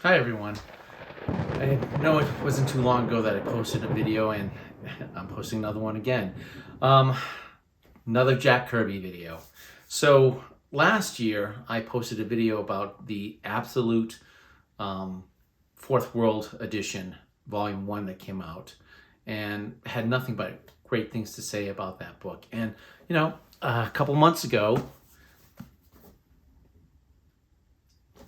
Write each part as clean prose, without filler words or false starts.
Hi everyone. I know it wasn't too long ago that I posted a video and I'm posting another one again. Um, Another Jack Kirby video. So last year I posted a video about the Absolute Fourth World Edition Volume 1 that came out and had nothing but great things to say about that book. And a couple months ago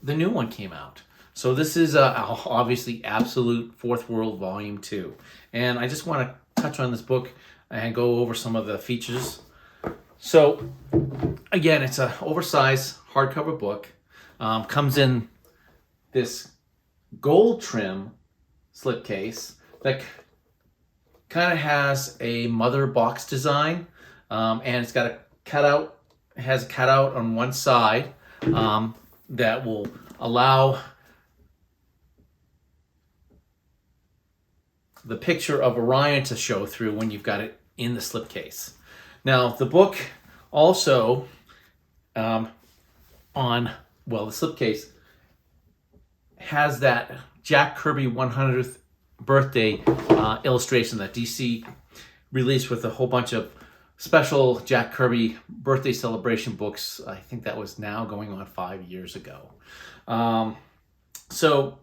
the new one came out. So this is obviously Absolute Fourth World Volume 2. And I just want to touch on this book and go over some of the features. So again, it's an oversized hardcover book. Comes in this gold trim slipcase that kind of has a mother box design. And it's got a cutout, has a cutout on one side that will allow the picture of Orion to show through when you've got it in the slipcase. Now, the book also, the slipcase has that Jack Kirby 100th birthday illustration that DC released with a whole bunch of special Jack Kirby birthday celebration books. I think that was now going on 5 years ago. So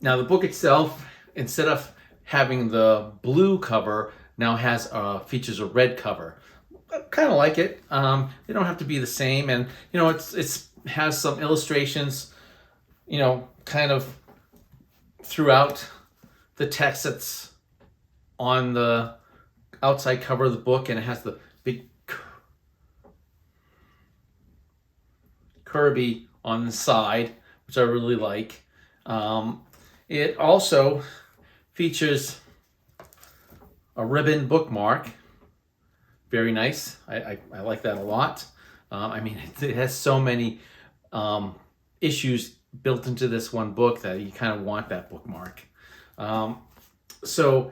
now the book itself, instead of having the blue cover, now has features a red cover. I kind of like it. They don't have to be the same, and it's has some illustrations, kind of throughout the text that's on the outside cover of the book, and it has the big Kirby on the side, which I really like. It also features a ribbon bookmark. Very nice. I like that a lot. It has so many issues built into this one book that you kind of want that bookmark. So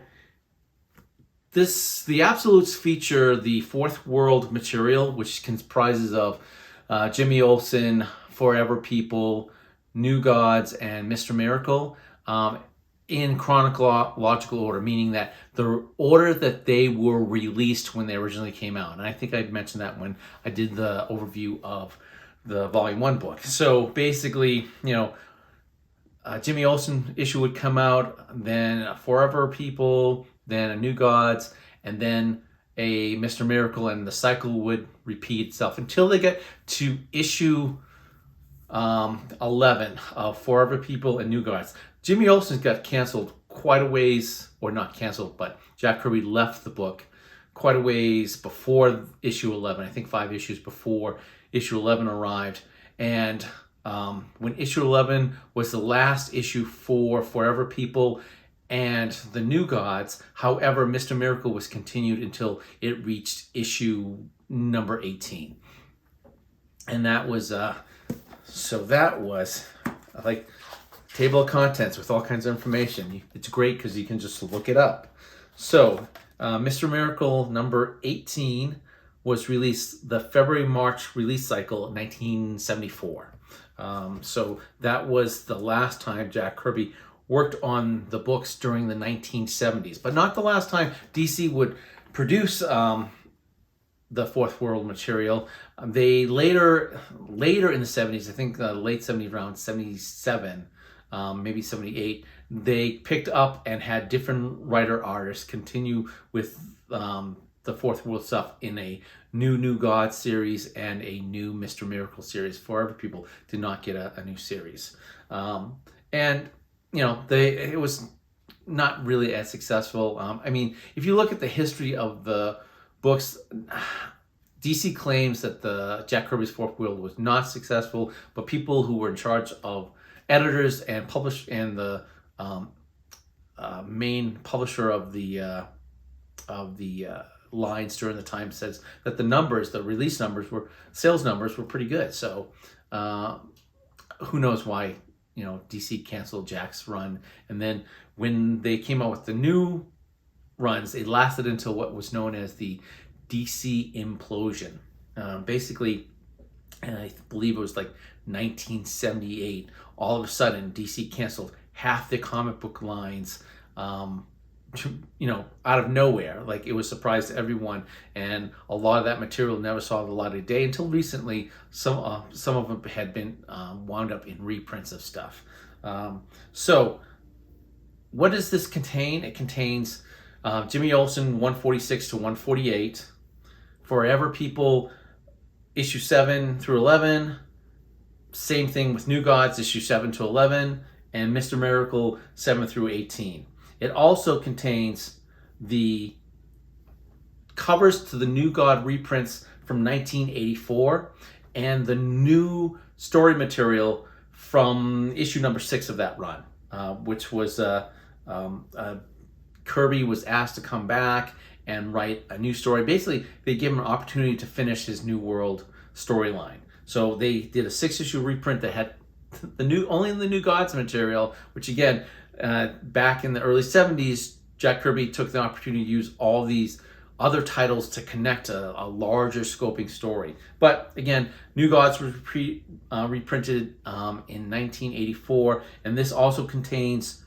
the Absolutes feature the Fourth World material, which comprises of Jimmy Olsen, Forever People, New Gods, and Mr. Miracle, in chronological order, meaning that the order that they were released when they originally came out. And I think I mentioned that when I did the overview of the Volume 1 book. So basically, Jimmy Olsen issue would come out, then Forever People, then a New Gods, and then a Mr. Miracle, and the cycle would repeat itself until they get to issue 11 of Forever People and New Gods. Jimmy Olsen got canceled quite a ways, or not canceled, but Jack Kirby left the book quite a ways before issue 11. I think 5 issues before issue 11 arrived. And when issue 11 was the last issue for Forever People and the New Gods, however, Mr. Miracle was continued until it reached issue number 18. And that was like table of contents with all kinds of information. It's great because you can just look it up. So Mr. Miracle number 18 was released the February-March release cycle of 1974. So that was the last time Jack Kirby worked on the books during the 1970s, but not the last time DC would produce the Fourth World material. They later in the 70s, I think the late 70s, around 77, maybe 78, they picked up and had different writer-artists continue with the Fourth World stuff in a New God series and a new Mr. Miracle series. Forever People did not get a new series. It was not really as successful. If you look at the history of the books, DC claims that the Jack Kirby's Fourth World was not successful, but people who were in charge of editors and the main publisher of the lines during the time says that the release numbers sales numbers were pretty good. So who knows why DC canceled Jack's run. And then when they came out with the new runs, it lasted until what was known as the DC implosion. Basically, and I believe it was like 1978, all of a sudden DC canceled half the comic book lines, out of nowhere. Like, it was a surprise to everyone, and a lot of that material never saw the light of day until recently. Some of them had been wound up in reprints of stuff. So what does this contain? It contains Jimmy Olsen 146 to 148, Forever People issue 7 through 11, same thing with New Gods issue 7 to 11, and Mr. Miracle 7 through 18. It also contains the covers to the New God reprints from 1984 and the new story material from issue number 6 of that run, which was Kirby was asked to come back and write a new story. Basically, they gave him an opportunity to finish his New World storyline. So they did a 6-issue reprint that had only the New Gods material, which again, back in the early 70s, Jack Kirby took the opportunity to use all these other titles to connect a larger scoping story. But again, New Gods was reprinted in 1984, and this also contains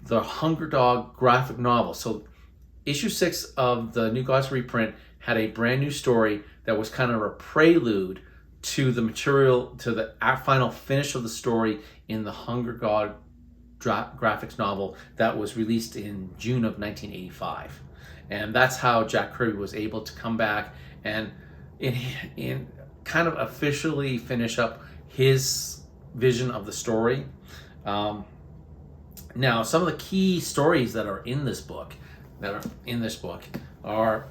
the Hunger Dog graphic novel. So issue 6 of the New Gods reprint had a brand new story that was kind of a prelude to the material, to the final finish of the story in the Hunger God graphics novel that was released in June of 1985. And that's how Jack Kirby was able to come back and in kind of officially finish up his vision of the story. Now, some of the key stories that are in this book are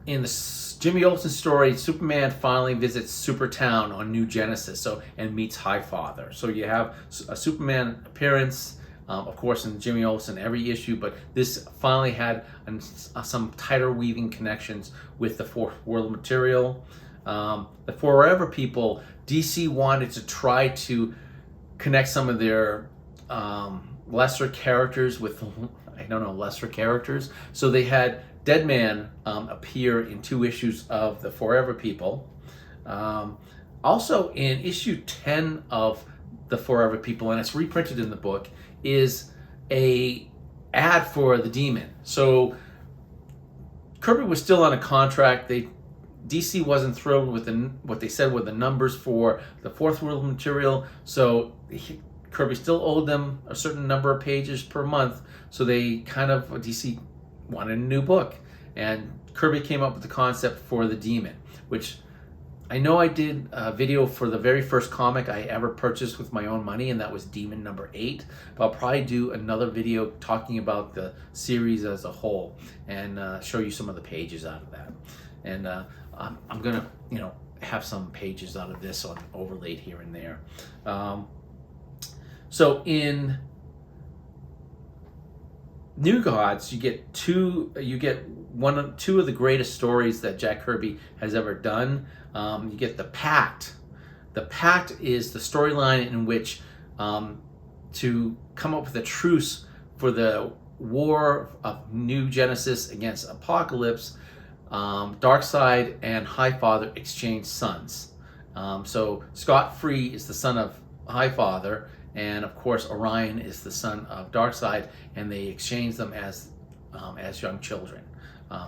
in the Jimmy Olsen story, Superman finally visits Supertown on New Genesis, and meets Highfather. So you have a Superman appearance, of course, in Jimmy Olsen every issue, but this finally had some tighter weaving connections with the Fourth World material. The Forever People, DC wanted to try to connect some of their lesser characters with, lesser characters. So they had Deadman appear in 2 issues of the Forever People. Also in issue 10 of the Forever People, and it's reprinted in the book, is a ad for the Demon. So Kirby was still on a contract. DC wasn't thrilled with what they said were the numbers for the Fourth World material, so Kirby still owed them a certain number of pages per month, so DC wanted a new book, and Kirby came up with the concept for the Demon, which I know I did a video for the very first comic I ever purchased with my own money, and that was Demon number 8, but I'll probably do another video talking about the series as a whole and show you some of the pages out of that. And I'm gonna, have some pages out of this overlaid here and there. So in New Gods, you get two of the greatest stories that Jack Kirby has ever done. You get The Pact. The Pact is the storyline in which to come up with a truce for the war of New Genesis against Apocalypse, Darkseid and Highfather exchange sons. So Scott Free is the son of Highfather, and of course Orion is the son of Darkseid, and they exchange them as young children.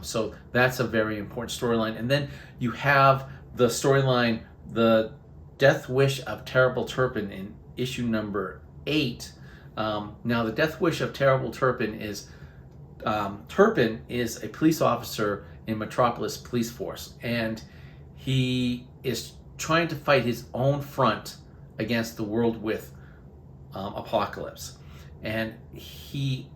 So that's a very important storyline. And then you have the storyline, the Death Wish of Terrible Turpin in issue number 8. Now the Death Wish of Terrible Turpin is Turpin is a police officer in Metropolis Police Force, and he is trying to fight his own front against the world with Apocalypse, and he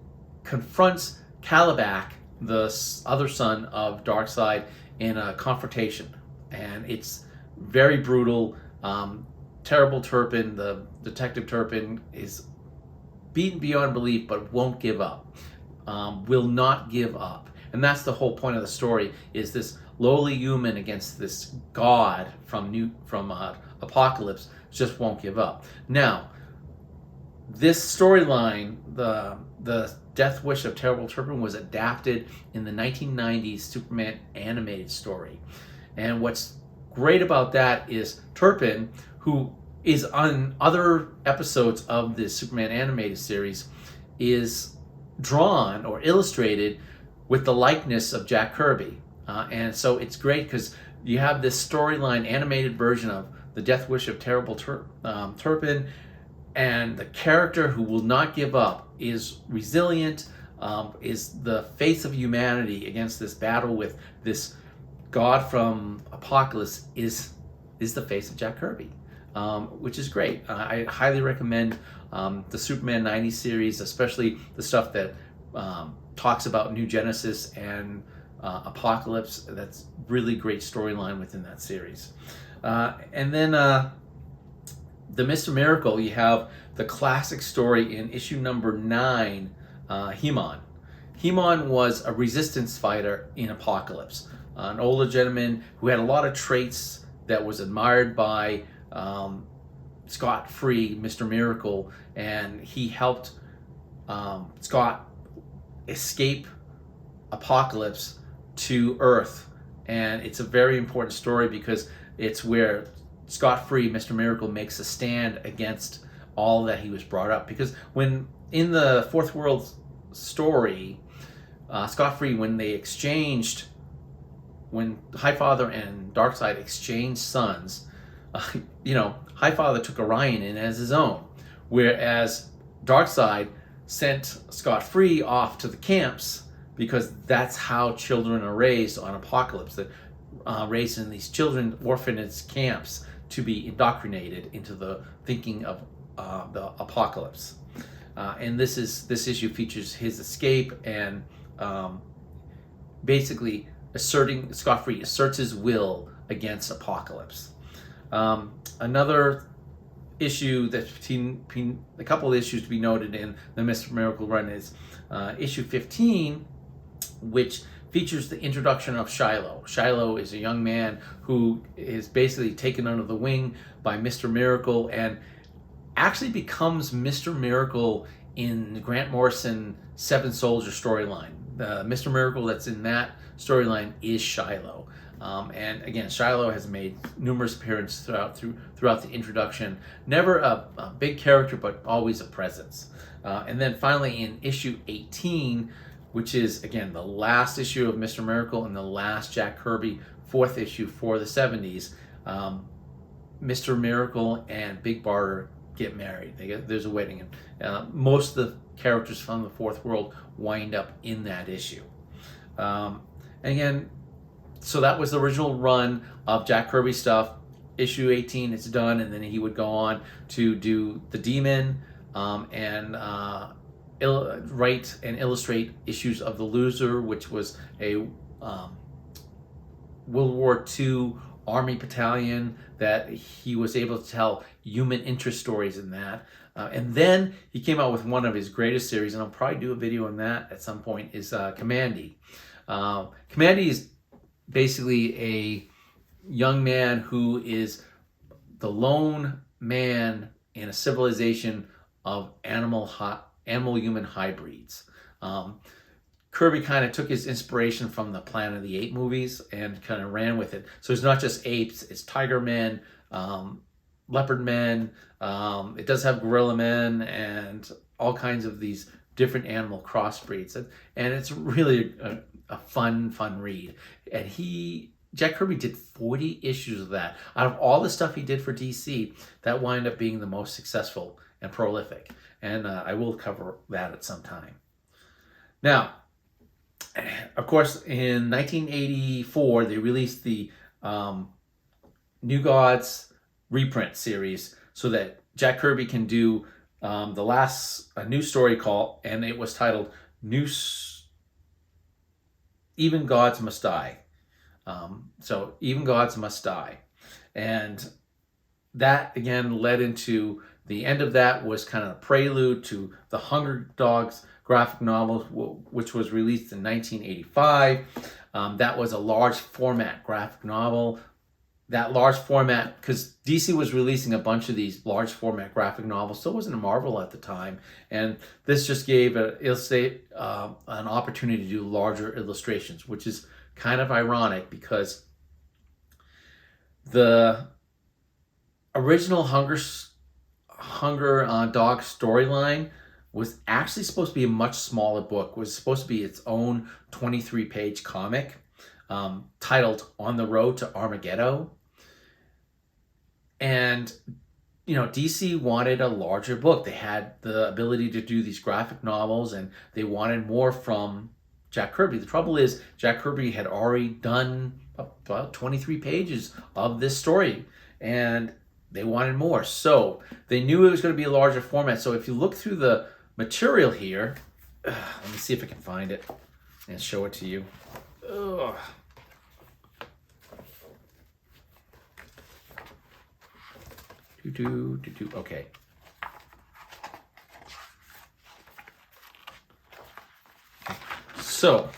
confronts Calabac, the other son of Darkseid, in a confrontation, and it's very brutal. Terrible Turpin, the Detective Turpin, is beaten beyond belief but won't give up, will not give up. And that's the whole point of the story, is this lowly human against this god from Apocalypse just won't give up. Now, this storyline, the Death Wish of Terrible Turpin, was adapted in the 1990s Superman animated story. And what's great about that is Turpin, who is on other episodes of the Superman animated series, is drawn or illustrated with the likeness of Jack Kirby. And so it's great because you have this storyline animated version of the Death Wish of Terrible Turpin, and the character who will not give up is resilient, is the face of humanity against this battle with this god from Apocalypse, is the face of Jack Kirby, which is great. I highly recommend the Superman 90 series, especially the stuff that talks about New Genesis and Apocalypse. That's really great storyline within that series. And then the Mr. Miracle, you have the classic story in issue number 9, He-Man. He-Man was a resistance fighter in Apocalypse, an older gentleman who had a lot of traits that was admired by Scott Free, Mr. Miracle, and he helped Scott escape Apocalypse to Earth. And it's a very important story because it's where Scott Free, Mr. Miracle, makes a stand against all that he was brought up. Because when in the Fourth World story, Scott Free, when Highfather and Darkseid exchanged sons, Highfather took Orion in as his own, whereas Darkseid sent Scott Free off to the camps, because that's how children are raised on Apocalypse. That raised in these children orphanage camps to be indoctrinated into the thinking of the Apocalypse. And this issue features his escape and basically Scott Free asserts his will against Apocalypse. Another issue that a couple of issues to be noted in the Mr. Miracle run is issue 15, which features the introduction of Shiloh. Shiloh is a young man who is basically taken under the wing by Mr. Miracle and actually becomes Mr. Miracle in the Grant Morrison Seven Soldier storyline. The Mr. Miracle that's in that storyline is Shiloh. And again, Shiloh has made numerous appearances throughout the introduction. Never a big character, but always a presence. And then finally in issue 18, which is, again, the last issue of Mr. Miracle and the last Jack Kirby fourth issue for the 70s, Mr. Miracle and Big Barter get married. There's a wedding. And most of the characters from the Fourth World wind up in that issue. And again, so that was the original run of Jack Kirby stuff. Issue 18, it's done, and then he would go on to do The Demon and write and illustrate issues of The Loser, which was a World War II Army battalion that he was able to tell human interest stories in that. And then he came out with one of his greatest series, and I'll probably do a video on that at some point, is Commandy. Commandy is basically a young man who is the lone man in a civilization of animal-human hybrids. Kirby kind of took his inspiration from the Planet of the Apes movies and kind of ran with it. So it's not just apes, it's tiger men, leopard men, it does have gorilla men, and all kinds of these different animal crossbreeds. And it's really a fun read. And Jack Kirby did 40 issues of that. Out of all the stuff he did for DC, that wound up being the most successful and prolific. And I will cover that at some time. Now, of course, in 1984, they released the New Gods reprint series so that Jack Kirby can do a new story call, and it was titled Even Gods Must Die. So Even Gods Must Die. And that, again, led into the end of that was kind of a prelude to the Hunger Dogs graphic novel, which was released in 1985. That was a large format graphic novel. That large format, because DC was releasing a bunch of these large format graphic novels, so wasn't a Marvel at the time, and this just gave an opportunity to do larger illustrations, which is kind of ironic because the original Hunger Dog storyline was actually supposed to be a much smaller book. It was supposed to be its own 23-page comic titled On the Road to Armageddon. And, DC wanted a larger book. They had the ability to do these graphic novels, and they wanted more from Jack Kirby. The trouble is, Jack Kirby had already done about 23 pages of this story, and they wanted more. So they knew it was going to be a larger format. So if you look through the material here, let me see if I can find it and show it to you. Ugh. Okay. So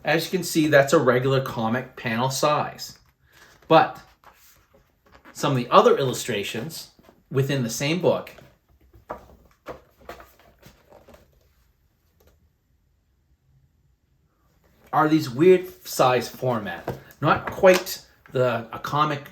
as you can see, that's a regular comic panel size. But some of the other illustrations within the same book are these weird size format. Not quite a comic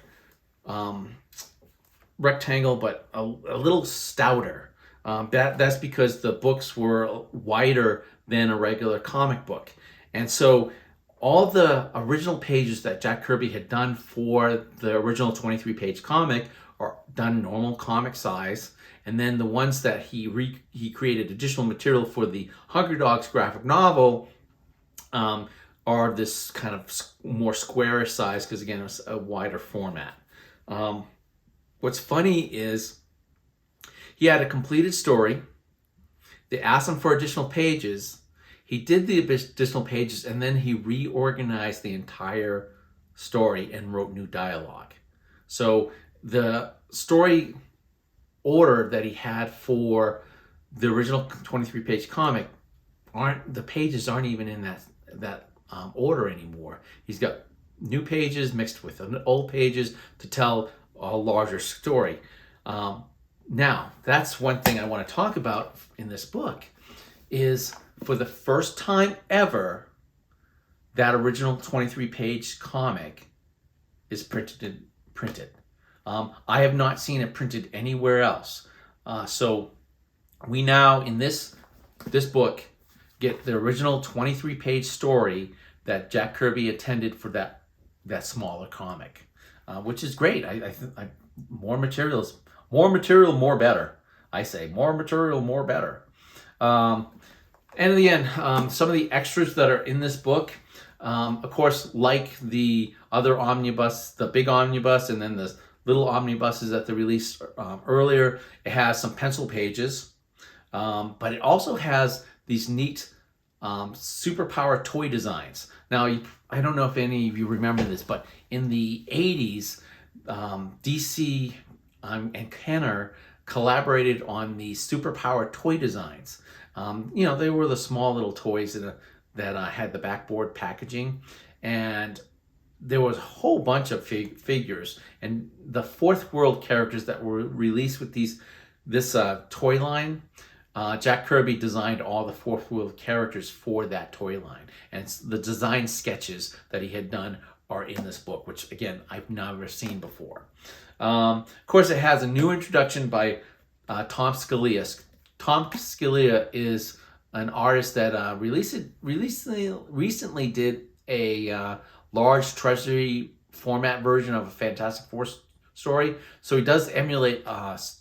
rectangle, but a little stouter. That's because the books were wider than a regular comic book. And so all the original pages that Jack Kirby had done for the original 23-page comic are done normal comic size. And then the ones that he created additional material for the Hunger Dogs graphic novel are this kind of more squarish size, because again, it's a wider format. What's funny is he had a completed story. They asked him for additional pages. He did the additional pages, and then he reorganized the entire story and wrote new dialogue. So the story order that he had for the original 23-page comic, the pages aren't even in that order anymore. He's got new pages mixed with old pages to tell a larger story. Now, that's one thing I want to talk about in this book, is for the first time ever, that original 23-page comic is printed. I have not seen it printed anywhere else. So we now, in this book, get the original 23-page story that Jack Kirby intended for that smaller comic, which is great. I more material, more better. I say more material, more better. And in the end, some of the extras that are in this book, of course, like the other omnibus, the big omnibus, and then the little omnibuses that they released earlier, it has some pencil pages, but it also has these neat superpower toy designs. Now, I don't know if any of you remember this, but in the 80s, DC and Kenner collaborated on these superpower toy designs. They were the small little toys that had the backboard packaging, and there was a whole bunch of figures, and the Fourth World characters that were released with this toy line. Jack Kirby designed all the Fourth World characters for that toy line, and the design sketches that he had done are in this book, which again I've never seen before. Of course, it has a new introduction by Tom Scalia. Tom Scalia is an artist that recently did a large Treasury format version of a Fantastic Four story. So he does emulate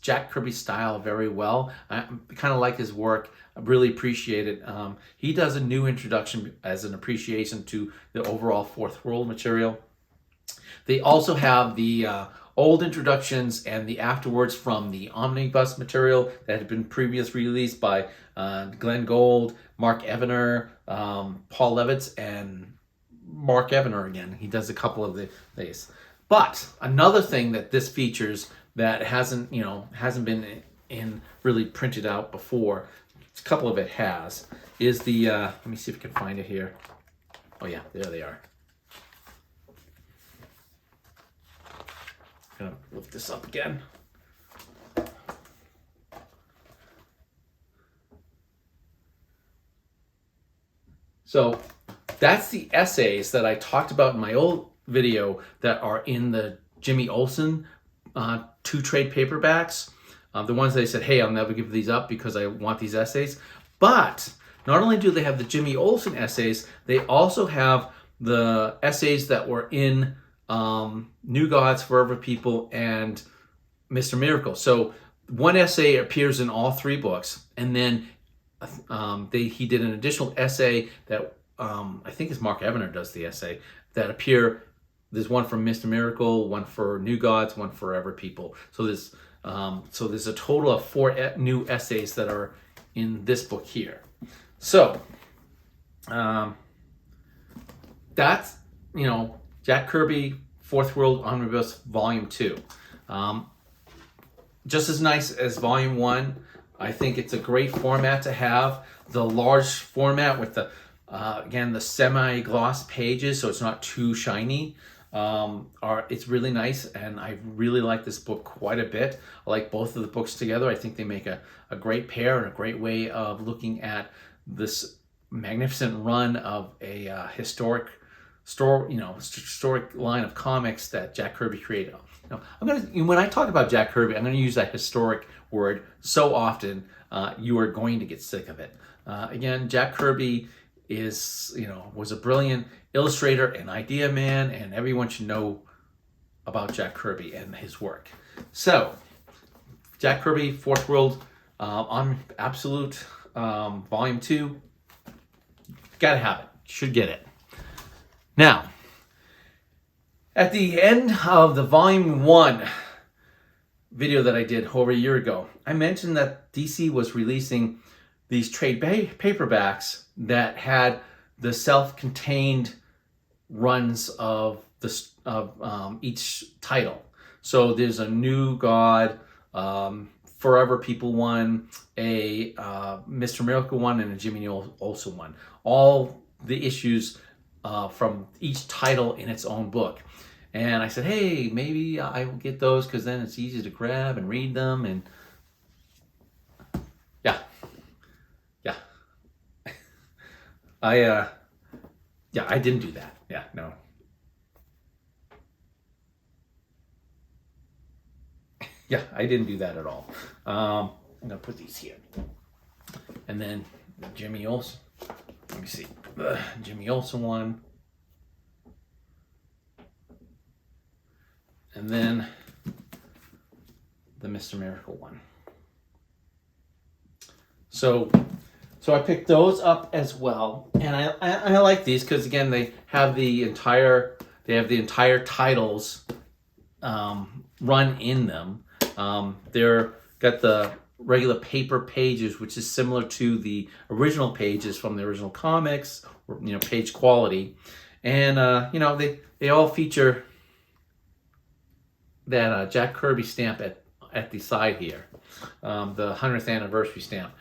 Jack Kirby's style very well. I kind of like his work. I really appreciate it. He does a new introduction as an appreciation to the overall Fourth World material. They also have the old introductions and the afterwards from the omnibus material that had been previously released by Glenn Gould, Mark Evener, Paul Levitz, and Mark Evener again. He does a couple of these. But another thing that this features that hasn't been in really printed out before, a couple of it has, is the let me see if I can find it here. Oh yeah, there they are. I'm gonna lift this up again. So that's the essays that I talked about in my old video that are in the Jimmy Olsen 2 trade paperbacks. The ones that I said, hey, I'll never give these up because I want these essays. But not only do they have the Jimmy Olsen essays, they also have the essays that were in New Gods, Forever People, and Mr. Miracle. So one essay appears in all 3 books, and then he did an additional essay that I think is Mark Evener does the essay that appear. There's one for Mr. Miracle, one for New Gods, one for Forever People. So there's a total of 4 new essays that are in this book here. So that's, Jack Kirby, Fourth World Omnibus Volume 2. Just as nice as Volume 1. I think it's a great format to have. The large format with the, again, the semi-gloss pages, so it's not too shiny. It's really nice, and I really like this book quite a bit. I like both of the books together. I think they make a great pair and a great way of looking at this magnificent run of a historic line of comics that Jack Kirby created. Now, when I talk about Jack Kirby, I'm gonna use that historic word so often, you are going to get sick of it. Again, Jack Kirby was a brilliant illustrator and idea man, and everyone should know about Jack Kirby and his work. So, Jack Kirby, Fourth World, on Absolute, Volume 2. Gotta have it. Should get it. Now, at the end of the Volume 1 video that I did over a year ago, I mentioned that DC was releasing these trade paperbacks that had the self-contained runs of each title. So there's a New God, Forever People one, a Mr. Miracle one, and a Jimmy Olsen one. All the issues from each title in its own book. And I said, hey, maybe I will get those because then it's easy to grab and read them. And yeah. I didn't do that. Yeah, no. Yeah, I didn't do that at all. I'm gonna put these here. And then Jimmy Olsen. Let me see. Jimmy Olsen one. And then the Mr. Miracle one. So I picked those up as well, and I like these because again they have the entire titles run in them. They're got the regular paper pages, which is similar to the original pages from the original comics, or page quality, and they all feature that Jack Kirby stamp at the side here, the 100th anniversary stamp.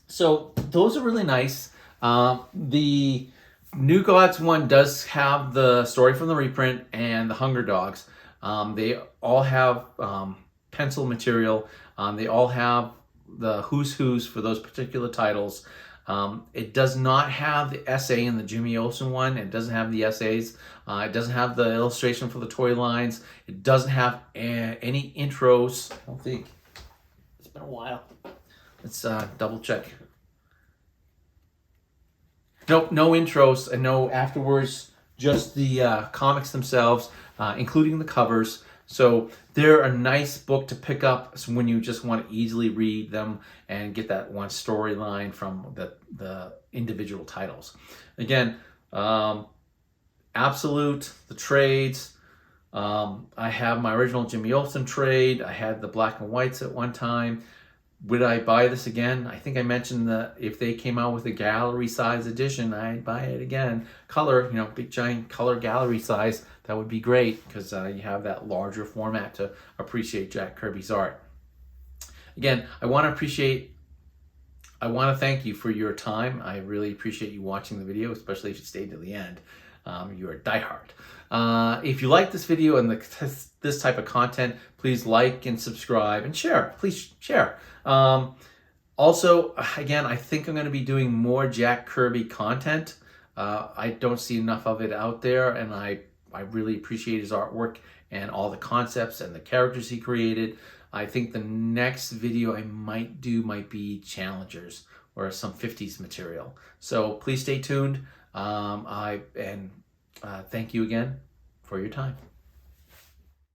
So those are really nice. The New Gods one does have the story from the reprint and the Hunger Dogs. They all have pencil material. They all have the who's for those particular titles. It does not have the essay in the Jimmy Olsen one. It doesn't have the essays. It doesn't have the illustration for the toy lines. It doesn't have any intros. I don't think. It's been a while. Let's double check. Nope, no intros and no afterwards. Just the comics themselves, including the covers. So they're a nice book to pick up when you just want to easily read them and get that one storyline from the individual titles. Again, Absolute, the trades. I have my original Jimmy Olsen trade. I had the black and whites at one time. Would I buy this again? I think I mentioned that if they came out with a gallery size edition, I'd buy it again. Color, big giant color gallery size, that would be great because you have that larger format to appreciate Jack Kirby's art. Again, I want to thank you for your time. I really appreciate you watching the video, especially if you stayed to the end. You're a diehard. If you like this video and this type of content, please like and subscribe and share. Please share. Also, again, I think I'm going to be doing more Jack Kirby content I don't see enough of it out there, and I really appreciate his artwork and all the concepts and the characters he created. I think the next video I might do might be Challengers or some 50s material. So please stay tuned. Thank you again for your time.